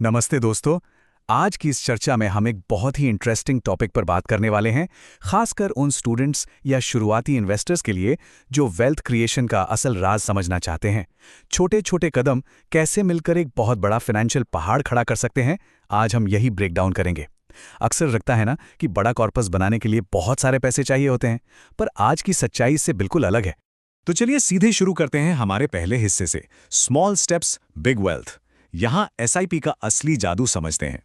नमस्ते दोस्तों। आज की इस चर्चा में हम एक बहुत ही इंटरेस्टिंग टॉपिक पर बात करने वाले हैं, खासकर उन स्टूडेंट्स या शुरुआती इन्वेस्टर्स के लिए जो वेल्थ क्रिएशन का असल राज समझना चाहते हैं। छोटे छोटे कदम कैसे मिलकर एक बहुत बड़ा फाइनेंशियल पहाड़ खड़ा कर सकते हैं, आज हम यही ब्रेक डाउन करेंगे। अक्सर लगता है ना कि बड़ा कॉर्पस बनाने के लिए बहुत सारे पैसे चाहिए होते हैं, पर आज की सच्चाई इससे बिल्कुल अलग है। तो चलिए सीधे शुरू करते हैं हमारे पहले हिस्से से, स्मॉल स्टेप्स बिग वेल्थ। यहाँ एसआईपी का असली जादू समझते हैं।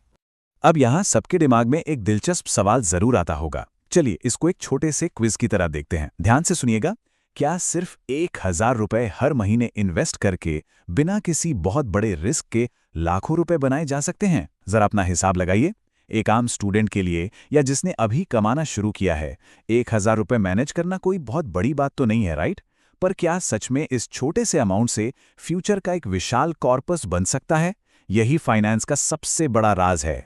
अब यहाँ सबके दिमाग में एक दिलचस्प सवाल जरूर आता होगा। चलिए इसको एक छोटे से क्विज की तरह देखते हैं। ध्यान से सुनिएगा। क्या सिर्फ 1,000 रुपए हर महीने इन्वेस्ट करके बिना किसी बहुत बड़े रिस्क के लाखों रुपए बनाए जा सकते हैं? जरा अपना हिसाब लगाइए। एक आम स्टूडेंट के लिए या जिसने अभी कमाना शुरू किया है, 1,000 रुपए मैनेज करना कोई बहुत बड़ी बात तो नहीं है, राइट? पर क्या सच में इस छोटे से अमाउंट से फ्यूचर का एक विशाल कॉर्पस बन सकता है? यही फाइनेंस का सबसे बड़ा राज है।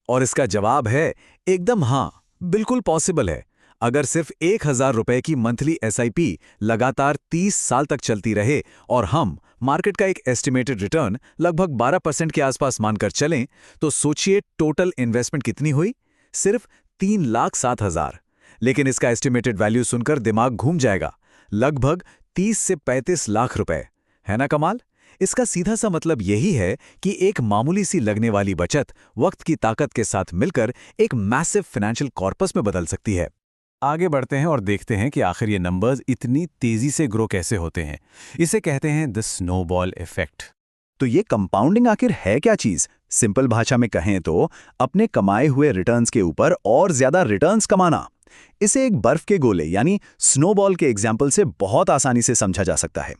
और इसका जवाब है एकदम हाँ, बिल्कुल पॉसिबल है। अगर सिर्फ 1,000 रुपए की मंथली एसआईपी लगातार 30 साल तक चलती रहे और हम मार्केट का एक एस्टिमेटेड रिटर्न लगभग 12% के आसपास मानकर चलें, तो सोचिए टोटल इन्वेस्टमेंट कितनी हुई? सिर्फ 3,07,000। लेकिन इसका एस्टिमेटेड वैल्यू सुनकर दिमाग घूम जाएगा। लगभग 30 से 35 लाख रुपए। है ना कमाल? इसका सीधा सा मतलब यही है कि एक मामूली सी लगने वाली बचत वक्त की ताकत के साथ मिलकर एक मैसिव फाइनेंशियल कॉर्पस में बदल सकती है। आगे बढ़ते हैं और देखते हैं कि आखिर ये नंबर्स इतनी तेजी से ग्रो कैसे होते हैं। इसे कहते हैं द स्नोबॉल इफेक्ट। तो ये कंपाउंडिंग आखिर है क्या चीज? सिंपल भाषा में कहें तो अपने कमाए हुए रिटर्न्स के ऊपर और ज्यादा रिटर्न्स कमाना। इसे एक बर्फ के गोले यानी स्नोबॉल के एग्जाम्पल से बहुत आसानी से समझा जा सकता है।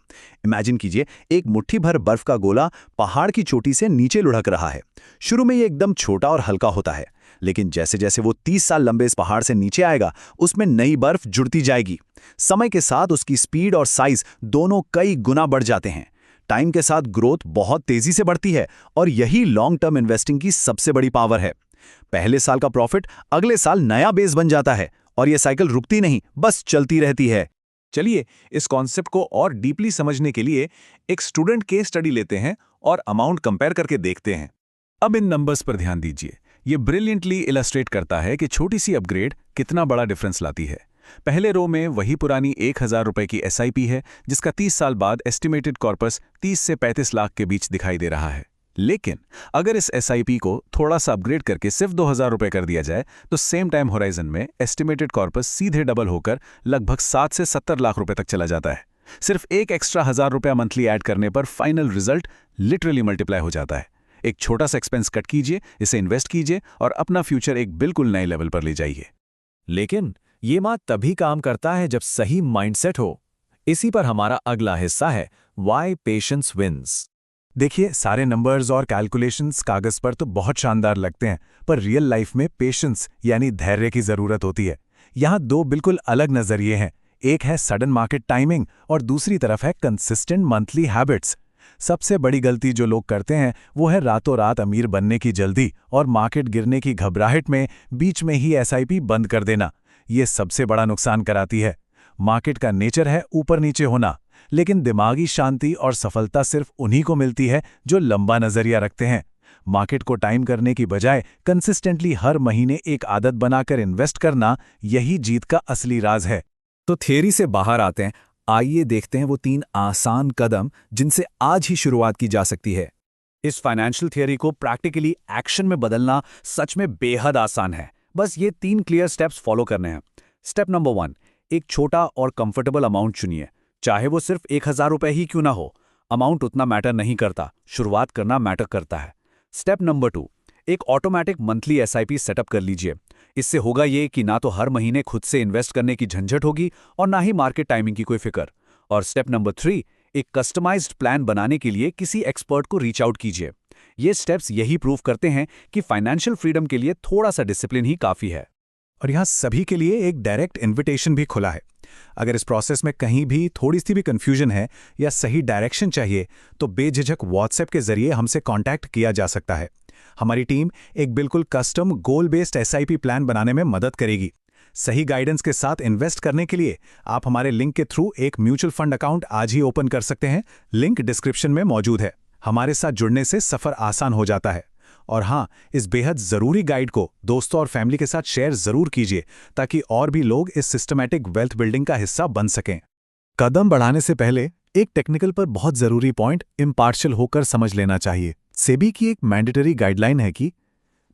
इमेजिन कीजिए, एक मुट्ठी भर बर्फ का गोला पहाड़ की चोटी से नीचे लुढ़क रहा है। शुरू में ये एकदम छोटा और हल्का होता है, लेकिन जैसे जैसे वो 30 साल लंबे इस पहाड़ से नीचे आएगा, उसमें नई बर्फ जुड़ती जाएगी। समय के साथ उसकी स्पीड और साइज दोनों कई गुना बढ़ जाते हैं। टाइम के साथ ग्रोथ बहुत तेजी से बढ़ती है और यही लॉन्ग टर्म इन्वेस्टिंग की सबसे बड़ी पावर है। पहले साल का प्रॉफिट अगले साल नया बेस बन जाता है और यह साइकिल रुकती नहीं, बस चलती रहती है। चलिए इस कॉन्सेप्ट को और डीपली समझने के लिए एक स्टूडेंट केस स्टडी लेते हैं और अमाउंट कंपेयर करके देखते हैं। अब इन नंबर्स पर ध्यान दीजिए। ये ब्रिलियंटली इलस्ट्रेट करता है कि छोटी सी अपग्रेड कितना बड़ा डिफरेंस लाती है। पहले रो में वही पुरानी 1,000 रुपए की एसआईपी है, जिसका 30 साल बाद एस्टिमेटेड कॉर्पस 30 से 35 लाख के बीच दिखाई दे रहा है। लेकिन अगर इस एसआईपी को थोड़ा सा अपग्रेड करके सिर्फ 2,000 रुपए कर दिया जाए, तो सेम टाइम होराइजन में एस्टिमेटेड कॉर्पस सीधे डबल होकर लगभग 7 से 70 लाख रुपए तक चला जाता है। सिर्फ एक एक्स्ट्रा 1,000 रुपया मंथली ऐड करने पर फाइनल रिजल्ट लिटरली मल्टीप्लाई हो जाता है। एक छोटा सा एक्सपेंस कट कीजिए, इसे इन्वेस्ट कीजिए और अपना फ्यूचर एक बिल्कुल नए लेवल पर ले जाइए। लेकिन ये बात तभी काम करता है जब सही माइंडसेट हो। इसी पर हमारा अगला हिस्सा है, व्हाई पेशेंस विंस। देखिए, सारे नंबर्स और कैलकुलेशंस कागज पर तो बहुत शानदार लगते हैं, पर रियल लाइफ में पेशेंस यानी धैर्य की जरूरत होती है। यहाँ दो बिल्कुल अलग नजरिए हैं। एक है सडन मार्केट टाइमिंग और दूसरी तरफ है कंसिस्टेंट मंथली हैबिट्स। सबसे बड़ी गलती जो लोग करते हैं वो है रातों रात अमीर बनने की जल्दी और मार्केट गिरने की घबराहट में बीच में ही एसआईपी बंद कर देना। ये सबसे बड़ा नुकसान कराती है। मार्केट का नेचर है ऊपर नीचे होना, लेकिन दिमागी शांति और सफलता सिर्फ उन्हीं को मिलती है जो लंबा नजरिया रखते हैं। मार्केट को टाइम करने की बजाय कंसिस्टेंटली हर महीने एक आदत बनाकर इन्वेस्ट करना, यही जीत का असली राज है। तो थियरी से बाहर आते हैं। आइए देखते हैं वो 3 आसान कदम जिनसे आज ही शुरुआत की जा सकती है। इस फाइनेंशियल थियरी को प्रैक्टिकली एक्शन में बदलना सच में बेहद आसान है। बस ये 3 क्लियर स्टेप्स फॉलो करने हैं। स्टेप नंबर 1, एक छोटा और कंफर्टेबल अमाउंट चुनिए। चाहे वो सिर्फ 1,000 रुपए ही क्यों ना हो, अमाउंट उतना मैटर नहीं करता, शुरुआत करना मैटर करता है। स्टेप नंबर 2, एक ऑटोमेटिक मंथली एसआईपी सेटअप कर लीजिए। इससे होगा ये कि ना तो हर महीने खुद से इन्वेस्ट करने की झंझट होगी और ना ही मार्केट टाइमिंग की कोई फिक्र। और स्टेप नंबर 3, एक कस्टमाइज्ड प्लान बनाने के लिए किसी एक्सपर्ट को रीच आउट कीजिए। ये स्टेप्स यही प्रूव करते हैं कि फाइनेंशियल फ्रीडम के लिए थोड़ा सा डिसिप्लिन ही काफी है। और यहाँ सभी के लिए एक डायरेक्ट इन्विटेशन भी खुला है। अगर इस प्रोसेस में कहीं भी थोड़ी सी भी कंफ्यूजन है या सही डायरेक्शन चाहिए, तो बेझिझक व्हाट्सएप के जरिए हमसे कांटेक्ट किया जा सकता है। हमारी टीम एक बिल्कुल कस्टम गोल बेस्ड एसआईपी प्लान बनाने में मदद करेगी। सही गाइडेंस के साथ इन्वेस्ट करने के लिए आप हमारे लिंक के थ्रू एक म्यूचुअल फंड अकाउंट आज ही ओपन कर सकते हैं। लिंक डिस्क्रिप्शन में मौजूद है। हमारे साथ जुड़ने से सफर आसान हो जाता है। और हाँ, इस बेहद ज़रूरी गाइड को दोस्तों और फैमिली के साथ शेयर ज़रूर कीजिए ताकि और भी लोग इस सिस्टमैटिक वेल्थ बिल्डिंग का हिस्सा बन सकें। कदम बढ़ाने से पहले एक टेक्निकल पर बहुत ज़रूरी पॉइंट इम्पार्शियल होकर समझ लेना चाहिए। सेबी की एक मैंडेटरी गाइडलाइन है कि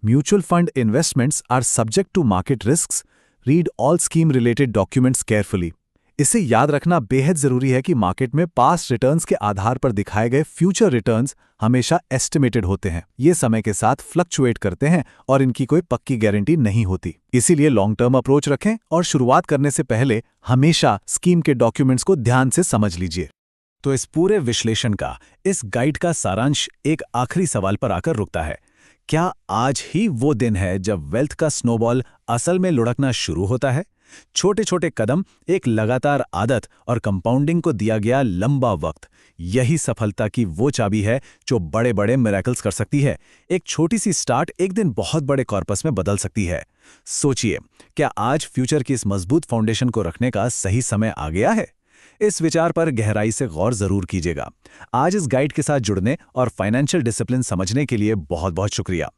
mutual fund investments are subject to market risks, read all scheme related documents carefully. इसे याद रखना बेहद जरूरी है कि मार्केट में पास्ट रिटर्न्स के आधार पर दिखाए गए फ्यूचर रिटर्न्स हमेशा एस्टिमेटेड होते हैं। ये समय के साथ फ्लक्चुएट करते हैं और इनकी कोई पक्की गारंटी नहीं होती। इसीलिए लॉन्ग टर्म अप्रोच रखें और शुरुआत करने से पहले हमेशा स्कीम के डॉक्यूमेंट्स को ध्यान से समझ लीजिए। तो इस पूरे विश्लेषण का, इस गाइड का सारांश एक आखिरी सवाल पर आकर रुकता है। क्या आज ही वो दिन है जब वेल्थ का स्नोबॉल असल में लुढ़कना शुरू होता है? छोटे छोटे कदम, एक लगातार आदत और कंपाउंडिंग को दिया गया लंबा वक्त, यही सफलता की वो चाबी है जो बड़े बड़े मिरेकल्स कर सकती है। एक छोटी सी स्टार्ट एक दिन बहुत बड़े कॉर्पस में बदल सकती है। सोचिए, क्या आज फ्यूचर की इस मजबूत फाउंडेशन को रखने का सही समय आ गया है? इस विचार पर गहराई से गौर जरूर कीजिएगा। आज इस गाइड के साथ जुड़ने और फाइनेंशियल डिसिप्लिन समझने के लिए बहुत बहुत शुक्रिया।